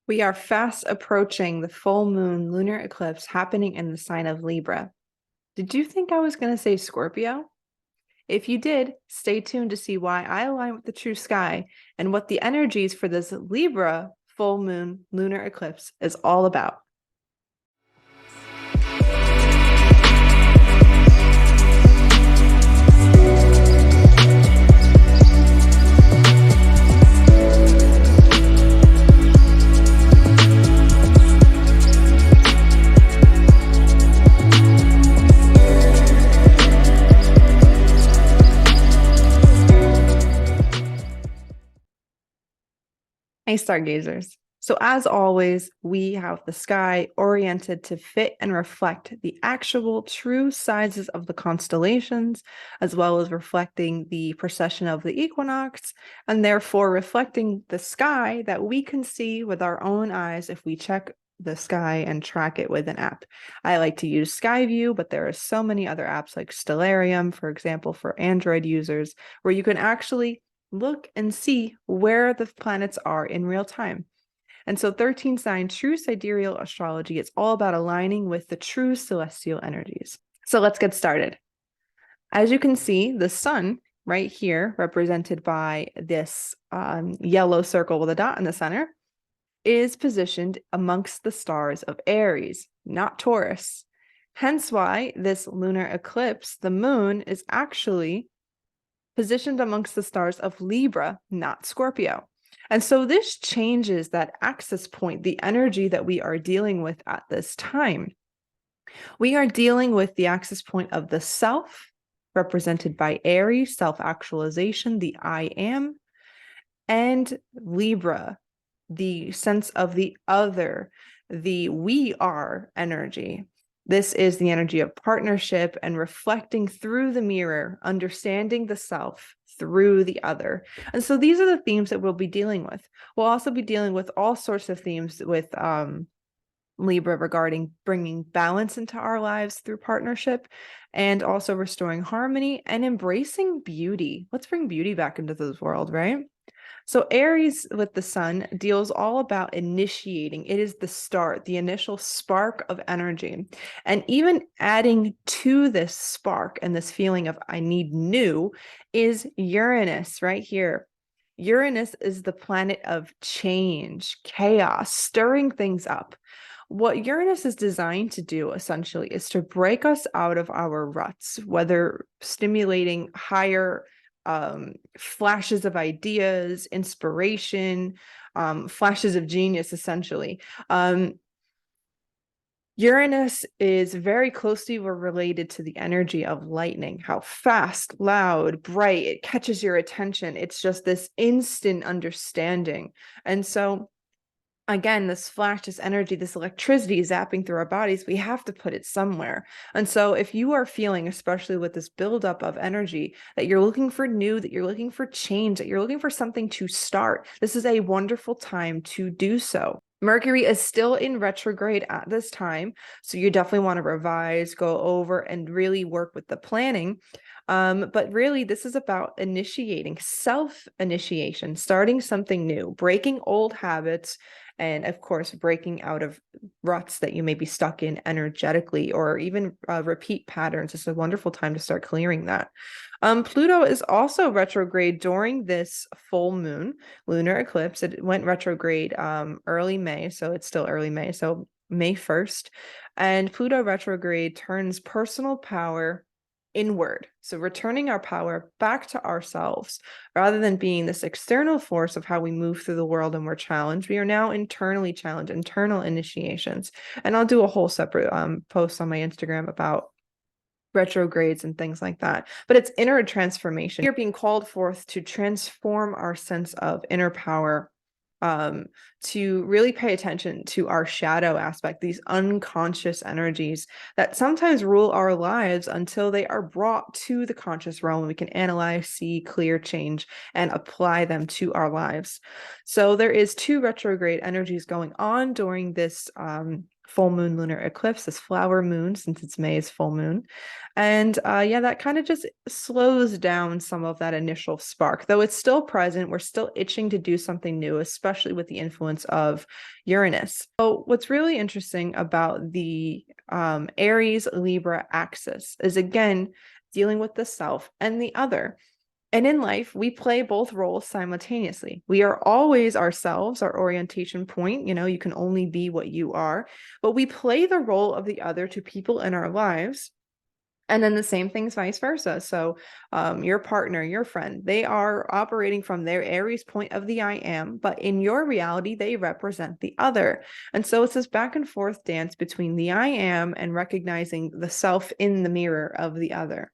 We are fast approaching the full moon lunar eclipse happening in the sign of Libra. Did you think I was going to say Scorpio? If you did, stay tuned to see why I align with the true sky and what the energies for this Libra full moon lunar eclipse is all about. Hey, stargazers. So, as always, we have the sky oriented to fit and reflect the actual true sizes of the constellations, as well as reflecting the precession of the equinox, and therefore reflecting the sky that we can see with our own eyes if we check the sky and track it with an app. I like to use Skyview, but there are so many other apps like Stellarium, for example, for Android users, where you can actually look and see where the planets are in real time. And so 13 sign True Sidereal Astrology, it's all about aligning with the true celestial energies. So let's get started. As you can see, the sun right here, represented by this yellow circle with a dot in the center, is positioned amongst the stars of Aries, not Taurus. Hence why this lunar eclipse, the moon, is actually positioned amongst the stars of Libra, not Scorpio. And so this changes that axis point, the energy that we are dealing with at this time. We are dealing with the axis point of the self, represented by Aries, self-actualization, the I am, and Libra, the sense of the other, the we are energy. This is the energy of partnership and reflecting through the mirror, understanding the self through the other. And so these are the themes that we'll be dealing with. We'll also be dealing with all sorts of themes with Libra regarding bringing balance into our lives through partnership and also restoring harmony and embracing beauty. Let's bring beauty back into this world, right? So Aries with the sun deals all about initiating. It is the start, the initial spark of energy. And even adding to this spark and this feeling of I need new is Uranus right here. Uranus is the planet of change, chaos, stirring things up. What Uranus is designed to do essentially is to break us out of our ruts, whether stimulating higher flashes of ideas, inspiration, flashes of genius, essentially. Uranus is very closely related to the energy of lightning, how fast, loud, bright, it catches your attention. It's just this instant understanding. And so again, this flash, this energy, this electricity zapping through our bodies, we have to put it somewhere. And so if you are feeling, especially with this buildup of energy, that you're looking for new, that you're looking for change, that you're looking for something to start, this is a wonderful time to do so. Mercury is still in retrograde at this time, so you definitely want to revise, go over, and really work with the planning. But really, this is about initiating, self-initiation, starting something new, breaking old habits, and of course, breaking out of ruts that you may be stuck in energetically or even repeat patterns. It's a wonderful time to start clearing that. Pluto is also retrograde during this full moon lunar eclipse. It went retrograde early May, so it's still early May, so May 1st. And Pluto retrograde turns personal power inward. So returning our power back to ourselves rather than being this external force of how we move through the world and we're challenged. We are now internally challenged, internal initiations. And I'll do a whole separate post on my Instagram about retrogrades and things like that. But it's inner transformation. You're being called forth to transform our sense of inner power, to really pay attention to our shadow aspect, these unconscious energies that sometimes rule our lives until they are brought to the conscious realm and we can analyze, see, clear, change, and apply them to our lives. So there is 2 retrograde energies going on during this full moon lunar eclipse, this flower moon, since it's May's full moon. And yeah, that kind of just slows down some of that initial spark, though it's still present. We're still itching to do something new, especially with the influence of Uranus. So what's really interesting about the Aries Libra axis is, again, dealing with the self and the other. And in life, we play both roles simultaneously. We are always ourselves, our orientation point. You know, you can only be what you are, but we play the role of the other to people in our lives. And then the same thing's vice versa. So your partner, your friend, they are operating from their Aries point of the I am, but in your reality, they represent the other. And so it's this back and forth dance between the I am and recognizing the self in the mirror of the other.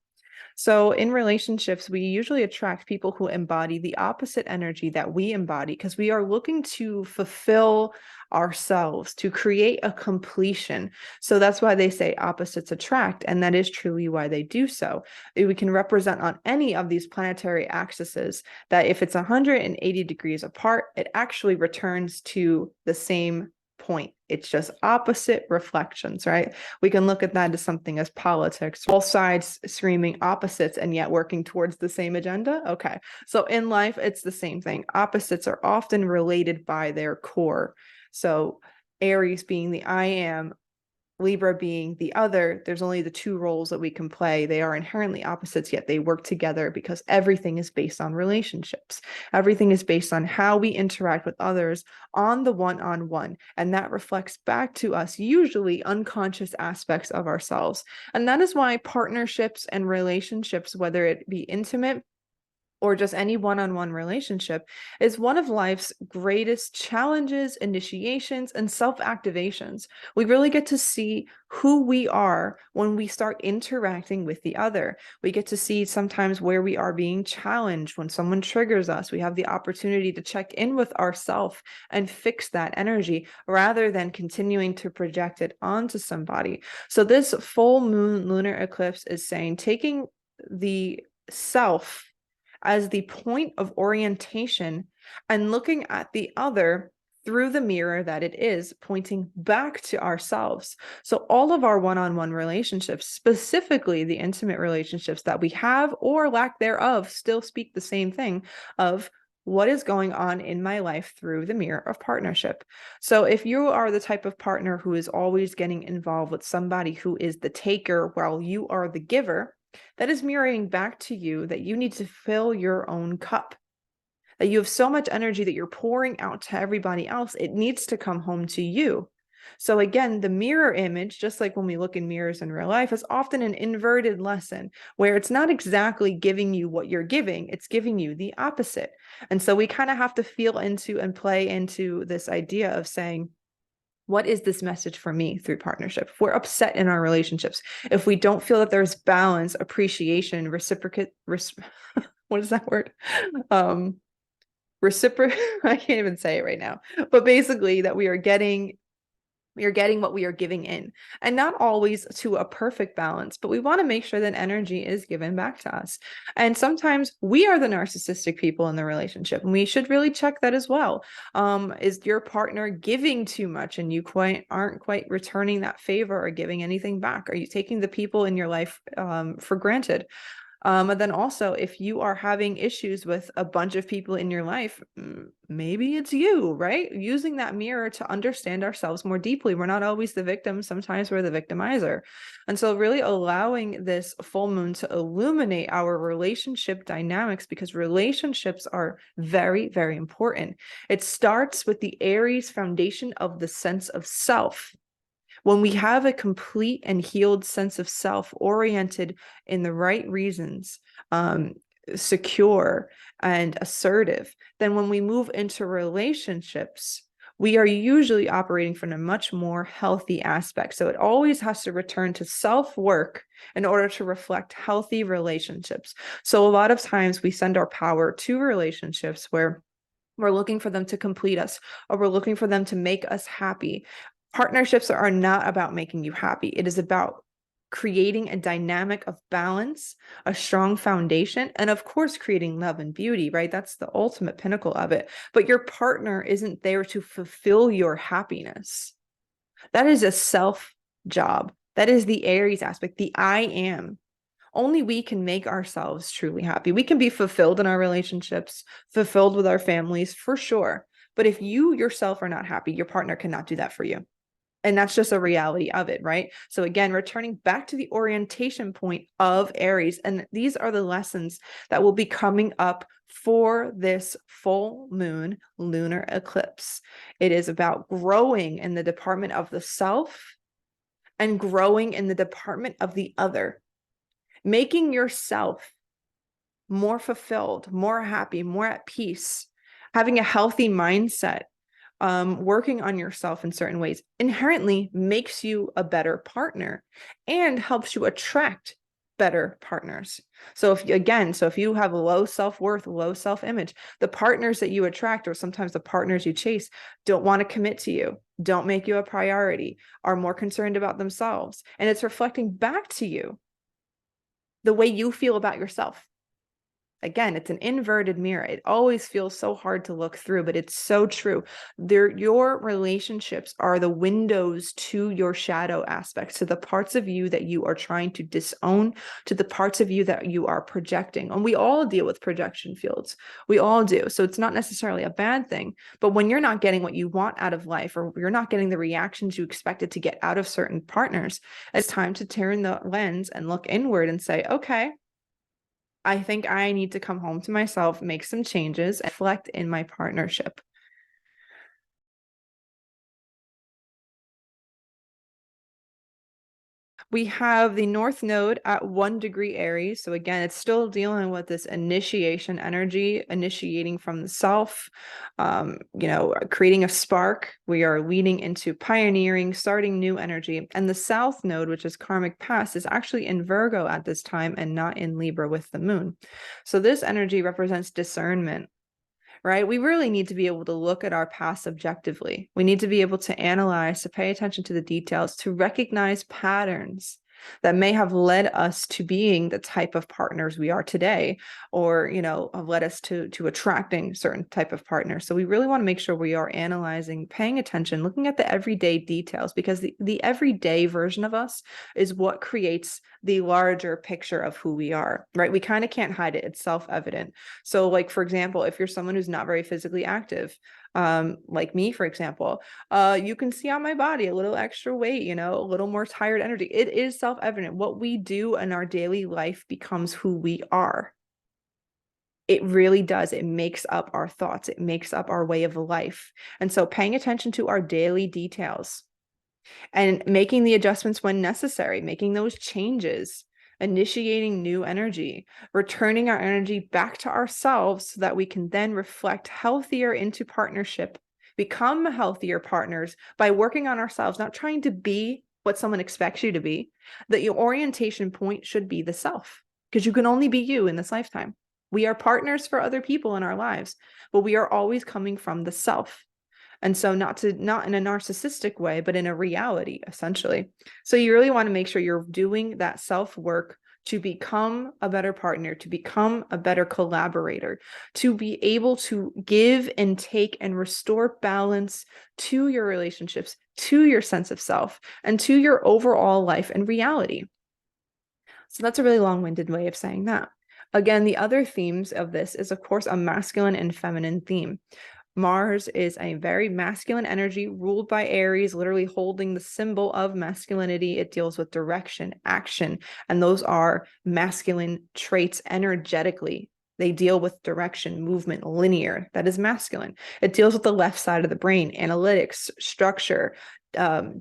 So in relationships, we usually attract people who embody the opposite energy that we embody because we are looking to fulfill ourselves, to create a completion. So that's why they say opposites attract, and that is truly why they do so. We can represent on any of these planetary axes that if it's 180 degrees apart, it actually returns to the same point. It's just opposite reflections, right? We can look at that as something as politics, both sides screaming opposites and yet working towards the same agenda. Okay. So in life, it's the same thing. Opposites are often related by their core. So Aries being the I am, Libra being the other, there's only the two roles that we can play. They are inherently opposites, yet they work together because everything is based on relationships. Everything is based on how we interact with others on the one-on-one. And that reflects back to us, usually unconscious aspects of ourselves. And that is why partnerships and relationships, whether it be intimate or just any one-on-one relationship, is one of life's greatest challenges, initiations, and self-activations. We really get to see who we are when we start interacting with the other. We get to see sometimes where we are being challenged. When someone triggers us, we have the opportunity to check in with ourselves and fix that energy rather than continuing to project it onto somebody. So this full moon lunar eclipse is saying taking the self as the point of orientation and looking at the other through the mirror that it is, pointing back to ourselves. So all of our one-on-one relationships, specifically the intimate relationships that we have or lack thereof, still speak the same thing of what is going on in my life through the mirror of partnership. So if you are the type of partner who is always getting involved with somebody who is the taker while you are the giver, that is mirroring back to you that you need to fill your own cup, that you have so much energy that you're pouring out to everybody else. It needs to come home to you. So again, the mirror image, just like when we look in mirrors in real life, is often an inverted lesson where it's not exactly giving you what you're giving, it's giving you the opposite. And so we kind of have to feel into and play into this idea of saying, what is this message for me through partnership? If we're upset in our relationships, if we don't feel that there's balance, appreciation, reciprocate, what is that word? Reciproc, I can't even say it right now, but basically that we are getting what we are giving in, and not always to a perfect balance, but we want to make sure that energy is given back to us. And sometimes we are the narcissistic people in the relationship, and we should really check that as well. Is your partner giving too much and you aren't quite returning that favor or giving anything back? Are you taking the people in your life for granted? And then also, if you are having issues with a bunch of people in your life, maybe it's you, right? Using that mirror to understand ourselves more deeply. We're not always the victim. Sometimes we're the victimizer. And so really allowing this full moon to illuminate our relationship dynamics, because relationships are very, very important. It starts with the Aries foundation of the sense of self. When we have a complete and healed sense of self, oriented in the right reasons, secure and assertive, then when we move into relationships, we are usually operating from a much more healthy aspect. So it always has to return to self-work in order to reflect healthy relationships. So a lot of times we send our power to relationships where we're looking for them to complete us, or we're looking for them to make us happy. Partnerships are not about making you happy. It is about creating a dynamic of balance, a strong foundation, and of course, creating love and beauty, right? That's the ultimate pinnacle of it. But your partner isn't there to fulfill your happiness. That is a self job. That is the Aries aspect, the I am. Only we can make ourselves truly happy. We can be fulfilled in our relationships, fulfilled with our families, for sure. But if you yourself are not happy, your partner cannot do that for you. And that's just a reality of it, right? So again, returning back to the orientation point of Aries, and these are the lessons that will be coming up for this full moon lunar eclipse. It is about growing in the department of the self and growing in the department of the other, making yourself more fulfilled, more happy, more at peace, having a healthy mindset, working on yourself in certain ways inherently makes you a better partner and helps you attract better partners. So if you have low self-worth, low self-image, the partners that you attract, or sometimes the partners you chase, don't want to commit to you, don't make you a priority, are more concerned about themselves. And it's reflecting back to you the way you feel about yourself. Again, it's an inverted mirror. It always feels so hard to look through, but it's so true. Your relationships are the windows to your shadow aspects, to the parts of you that you are trying to disown, to the parts of you that you are projecting. And we all deal with projection fields. We all do. So it's not necessarily a bad thing. But when you're not getting what you want out of life, or you're not getting the reactions you expected to get out of certain partners, it's time to turn the lens and look inward and say, okay, I think I need to come home to myself, make some changes, and reflect in my partnership. We have the North Node at 1 degree Aries. So again, it's still dealing with this initiation energy, initiating from the self, creating a spark. We are leading into pioneering, starting new energy. And the South Node, which is karmic past, is actually in Virgo at this time and not in Libra with the moon. So this energy represents discernment, right? We really need to be able to look at our past objectively. We need to be able to analyze, to pay attention to the details, to recognize patterns that may have led us to being the type of partners we are today, or have led us to attracting certain type of partners. So we really want to make sure we are analyzing, paying attention, looking at the everyday details, because the everyday version of us is what creates the larger picture of who we are, right? We kind of can't hide it. It's self-evident. So like, for example, if you're someone who's not very physically active, like me, for example, you can see on my body a little extra weight, a little more tired energy. It is self-evident. What we do in our daily life becomes who we are. It really does. It makes up our thoughts. It makes up our way of life. And so paying attention to our daily details and making the adjustments when necessary, making those changes, initiating new energy, returning our energy back to ourselves so that we can then reflect healthier into partnership, become healthier partners by working on ourselves, not trying to be what someone expects you to be. That your orientation point should be the self, because you can only be you in this lifetime. We are partners for other people in our lives, but we are always coming from the self. And so not in a narcissistic way, but in a reality, essentially. So you really want to make sure you're doing that self-work to become a better partner, to become a better collaborator, to be able to give and take and restore balance to your relationships, to your sense of self, and to your overall life and reality. So that's a really long-winded way of saying that. Again, the other themes of this is, of course, a masculine and feminine theme. Mars is a very masculine energy ruled by Aries, literally holding the symbol of masculinity. It deals with direction, action, and those are masculine traits energetically. They deal with direction, movement, linear. That is masculine. It deals with the left side of the brain, analytics, structure,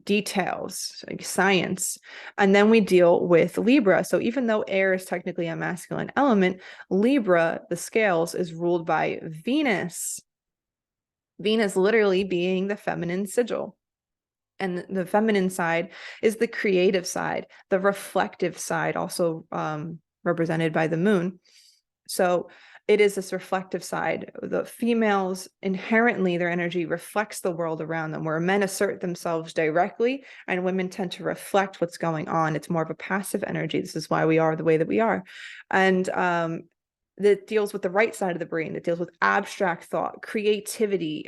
details, like science. And then we deal with Libra. So even though air is technically a masculine element, Libra, the scales, is ruled by Venus. Venus literally being the feminine sigil. And the feminine side is the creative side, the reflective side, also represented by the moon. So it is this reflective side. The females, inherently, their energy reflects the world around them, where men assert themselves directly and women tend to reflect what's going on. It's more of a passive energy. This is why we are the way that we are. And that deals with the right side of the brain, that deals with abstract thought, creativity,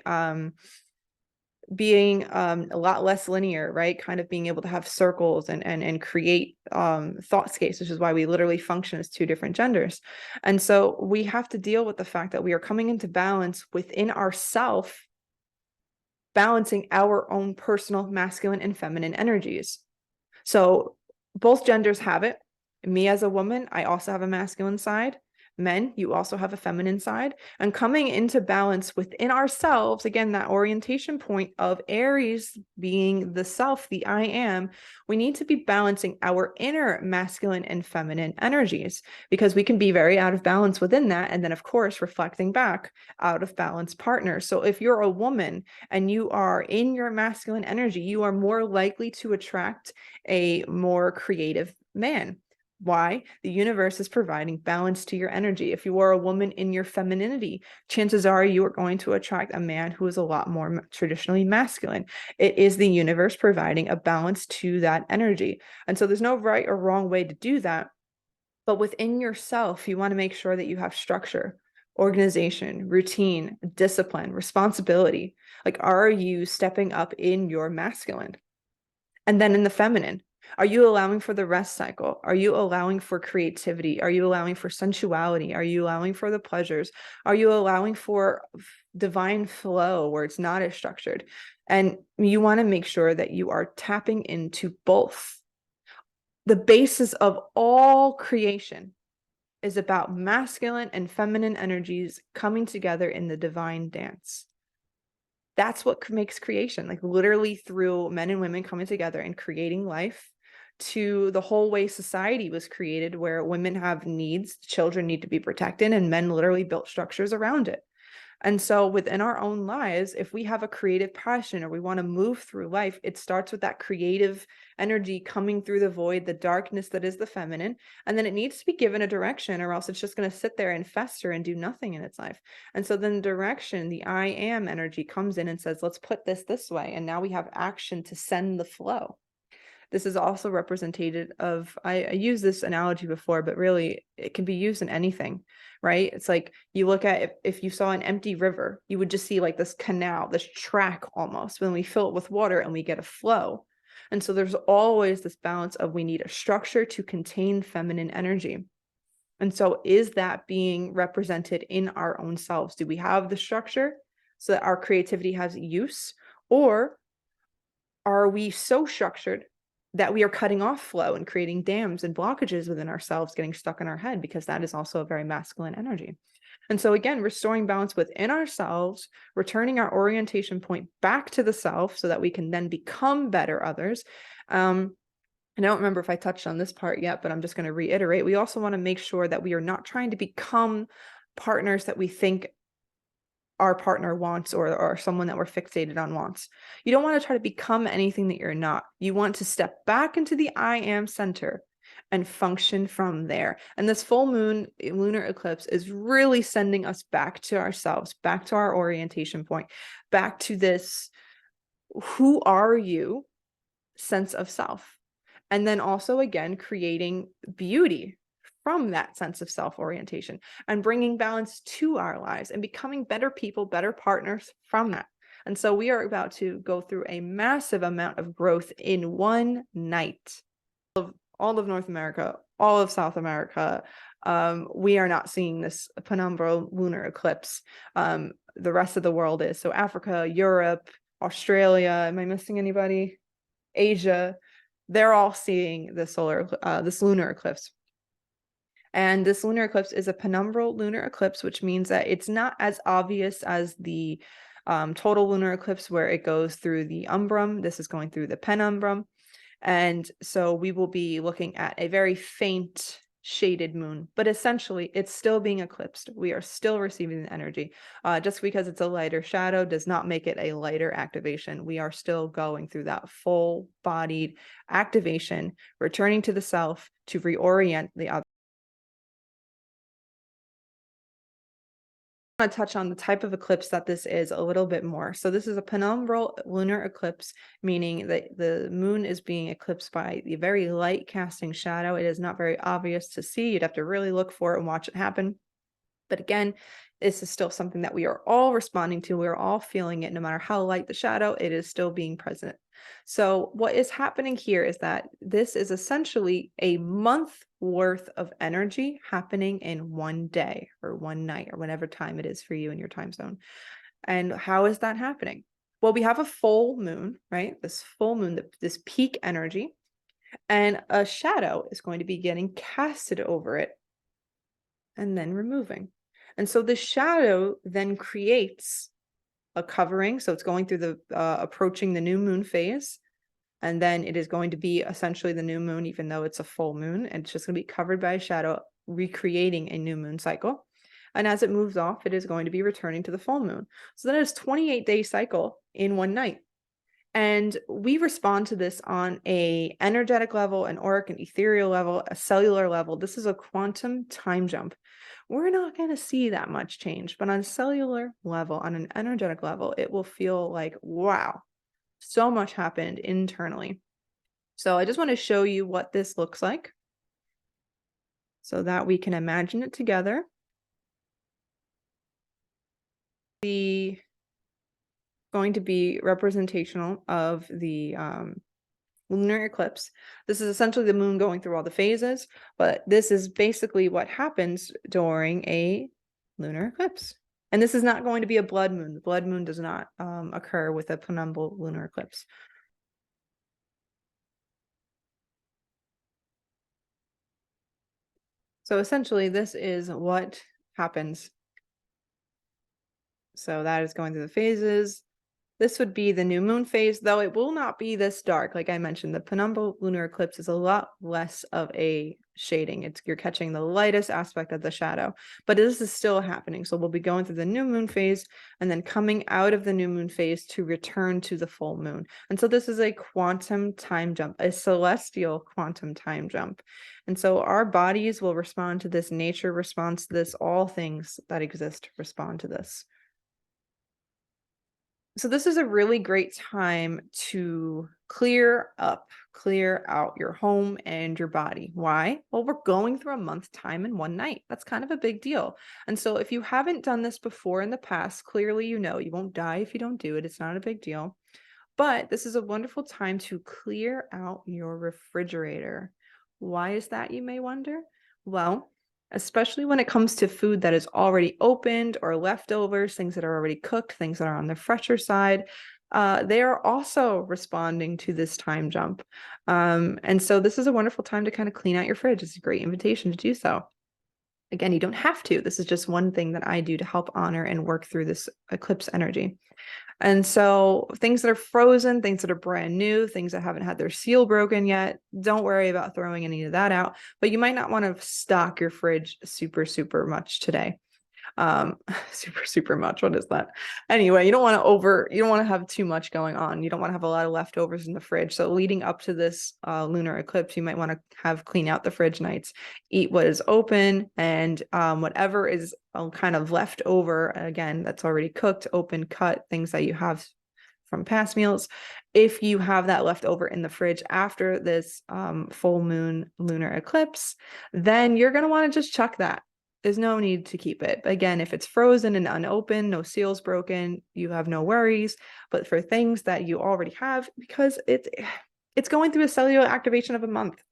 being a lot less linear, right? Kind of being able to have circles and create thoughtscapes, which is why we literally function as two different genders. And so we have to deal with the fact that we are coming into balance within ourself, balancing our own personal masculine and feminine energies. So both genders have it. Me as a woman, I also have a masculine side. Men, you also have a feminine side. And coming into balance within ourselves, again, that orientation point of Aries being the self, the I am, we need to be balancing our inner masculine and feminine energies, because we can be very out of balance within that. And then, of course, reflecting back out of balance partners. So if you're a woman and you are in your masculine energy, you are more likely to attract a more creative man. Why? The universe is providing balance to your energy. If you are a woman in your femininity, chances are you are going to attract a man who is a lot more traditionally masculine. It is the universe providing a balance to that energy. And so there's no right or wrong way to do that. But within yourself, you want to make sure that you have structure, organization, routine, discipline, responsibility. Like, are you stepping up in your masculine? And then in the feminine, are you allowing for the rest cycle? Are you allowing for creativity? Are you allowing for sensuality? Are you allowing for the pleasures? Are you allowing for divine flow where it's not as structured? And you want to make sure that you are tapping into both. The basis of all creation is about masculine and feminine energies coming together in the divine dance. That's what makes creation, like literally through men and women coming together and creating life, to the whole way society was created, where women have needs, children need to be protected, and men literally built structures around it. And so within our own lives, if we have a creative passion or we want to move through life, it starts with that creative energy coming through the void, the darkness that is the feminine. And then it needs to be given a direction, or else it's just going to sit there and fester and do nothing in its life. And so then direction, the I am energy comes in and says, let's put this way. And now we have action to send the flow. This is also represented of, I use this analogy before, but really it can be used in anything, right? It's like you look at, if you saw an empty river, you would just see like this canal, this track almost, when we fill it with water and we get a flow. And so there's always this balance of, we need a structure to contain feminine energy. And so is that being represented in our own selves? Do we have the structure so that our creativity has use? Or are we so structured that we are cutting off flow and creating dams and blockages within ourselves, getting stuck in our head? Because that is also a very masculine energy. And so again, restoring balance within ourselves, returning our orientation point back to the self so that we can then become better others. And I don't remember if I touched on this part yet, but I'm just going to reiterate. We also want to make sure that we are not trying to become partners that we think our partner wants, or someone that we're fixated on wants. You don't want to try to become anything that you're not. You want to step back into the I am center and function from there. And this full moon lunar eclipse is really sending us back to ourselves, back to our orientation point, back to this who are you sense of self. And then also, again, creating beauty from that sense of self-orientation and bringing balance to our lives and becoming better people, better partners from that. And so we are about to go through a massive amount of growth in one night. All of North America, all of South America, we are not seeing this penumbral lunar eclipse. The rest of the world is. So Africa, Europe, Australia, am I missing anybody? Asia, they're all seeing this lunar eclipse. And this lunar eclipse is a penumbral lunar eclipse, which means that it's not as obvious as the total lunar eclipse, where it goes through the umbrum. This is going through the penumbrum. And so we will be looking at a very faint shaded moon, but essentially it's still being eclipsed. We are still receiving the energy. Just because it's a lighter shadow does not make it a lighter activation. We are still going through that full-bodied activation, returning to the self to reorient the other. To touch on the type of eclipse that this is a little bit more. So this is a penumbral lunar eclipse, meaning that the moon is being eclipsed by the very light casting shadow. It is not very obvious to see. You'd have to really look for it and watch it happen. But again, this is still something that we are all responding to. We're all feeling it, no matter how light the shadow, it is still being present. So what is happening here is that this is essentially a month worth of energy happening in one day or one night or whatever time it is for you in your time zone. And how is that happening? Well, we have a full moon, right? This full moon, this peak energy, and a shadow is going to be getting casted over it and then removing. And so the shadow then creates a covering. So it's going through the approaching the new moon phase. And then it is going to be essentially the new moon, even though it's a full moon. And it's just going to be covered by a shadow, recreating a new moon cycle. And as it moves off, it is going to be returning to the full moon. So that is 28-day cycle in one night. And we respond to this on a energetic level, an auric and ethereal level, a cellular level. This is a quantum time jump. We're not going to see that much change, but on a cellular level, on an energetic level, it will feel like, wow, so much happened internally. So I just want to show you what this looks like so that we can imagine it together. Going to be representational of the lunar eclipse. This is essentially the moon going through all the phases, but this is basically what happens during a lunar eclipse. And this is not going to be a blood moon. The blood moon does not occur with a penumbral lunar eclipse. So essentially, this is what happens. So that is going through the phases. This would be the new moon phase, though it will not be this dark. Like I mentioned, the penumbral lunar eclipse is a lot less of a shading. You're catching the lightest aspect of the shadow, but this is still happening. So we'll be going through the new moon phase and then coming out of the new moon phase to return to the full moon. And so this is a quantum time jump, a celestial quantum time jump. And so our bodies will respond to this, nature responds to this, all things that exist respond to this. So this is a really great time to clear out your home and your body. Why? Well, we're going through a month time in one night. That's kind of a big deal. And so if you haven't done this before in the past, clearly you know you won't die if you don't do it. It's not a big deal. But this is a wonderful time to clear out your refrigerator. Why is that, you may wonder? Well, especially when it comes to food that is already opened or leftovers, things that are already cooked, things that are on the fresher side, they are also responding to this time jump. And so this is a wonderful time to kind of clean out your fridge. It's a great invitation to do so. Again, you don't have to. This is just one thing that I do to help honor and work through this eclipse energy. And so things that are frozen, things that are brand new, things that haven't had their seal broken yet, don't worry about throwing any of that out. But you might not want to stock your fridge super, super much today. Super much. What is that? Anyway, you don't want to have too much going on. You don't want to have a lot of leftovers in the fridge. So leading up to this lunar eclipse, you might want to have clean out the fridge nights, eat what is open, and whatever is kind of left over, again, that's already cooked, open, cut, things that you have from past meals. If you have that left over in the fridge after this full moon lunar eclipse, then you're going to want to just chuck that. There's no need to keep it. Again, if it's frozen and unopened, no seals broken, you have no worries. But for things that you already have, because it's going through a cellular activation of a month.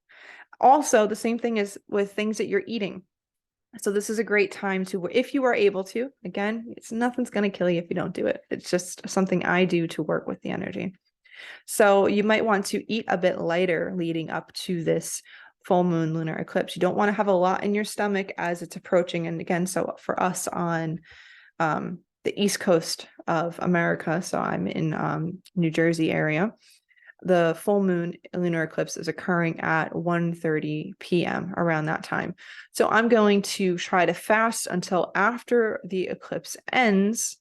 Also, the same thing is with things that you're eating. So this is a great time to, if you are able to, again, nothing's going to kill you if you don't do it. It's just something I do to work with the energy. So you might want to eat a bit lighter leading up to this full moon lunar eclipse. You don't want to have a lot in your stomach as it's approaching. And again, so for us on the East Coast of America, so I'm in New Jersey area, the full moon lunar eclipse is occurring at 1:30 p.m. around that time. So I'm going to try to fast until after the eclipse ends,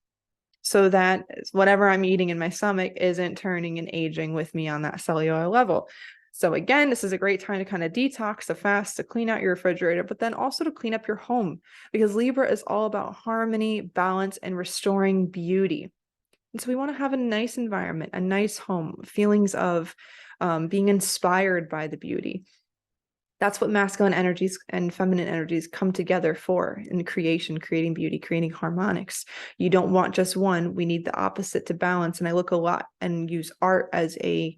so that whatever I'm eating in my stomach isn't turning and aging with me on that cellular level. So again, this is a great time to kind of detox, to fast, to clean out your refrigerator, but then also to clean up your home, because Libra is all about harmony, balance, and restoring beauty. And so we want to have a nice environment, a nice home, feelings of being inspired by the beauty. That's what masculine energies and feminine energies come together for in creation, creating beauty, creating harmonics. You don't want just one. We need the opposite to balance. And I look a lot and use art as a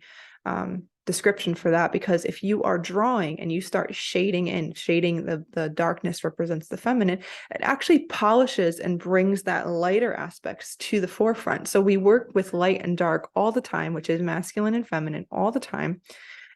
description for that, because if you are drawing and you start shading the darkness represents the feminine, it actually polishes and brings that lighter aspects to the forefront. So we work with light and dark all the time, which is masculine and feminine all the time,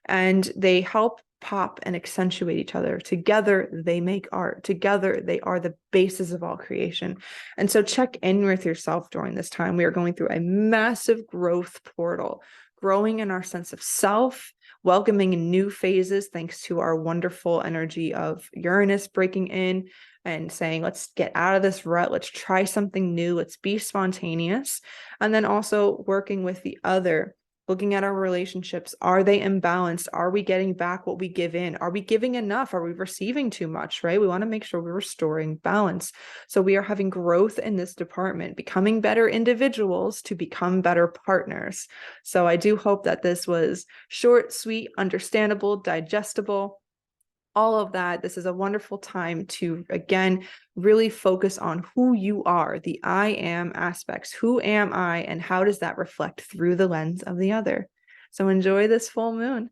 and they help pop and accentuate each other. Together, they make art. Together, they are the basis of all creation. And so check in with yourself during this time. We are going through a massive growth portal, growing in our sense of self, welcoming new phases thanks to our wonderful energy of Uranus breaking in and saying, let's get out of this rut, let's try something new, let's be spontaneous. And then also working with the other, looking at our relationships. Are they imbalanced? Are we getting back what we give in? Are we giving enough? Are we receiving too much, right? We want to make sure we're restoring balance. So we are having growth in this department, becoming better individuals to become better partners. So I do hope that this was short, sweet, understandable, digestible, all of that. This is a wonderful time to, again, really focus on who you are, the I am aspects. Who am I, and how does that reflect through the lens of the other? So enjoy this full moon.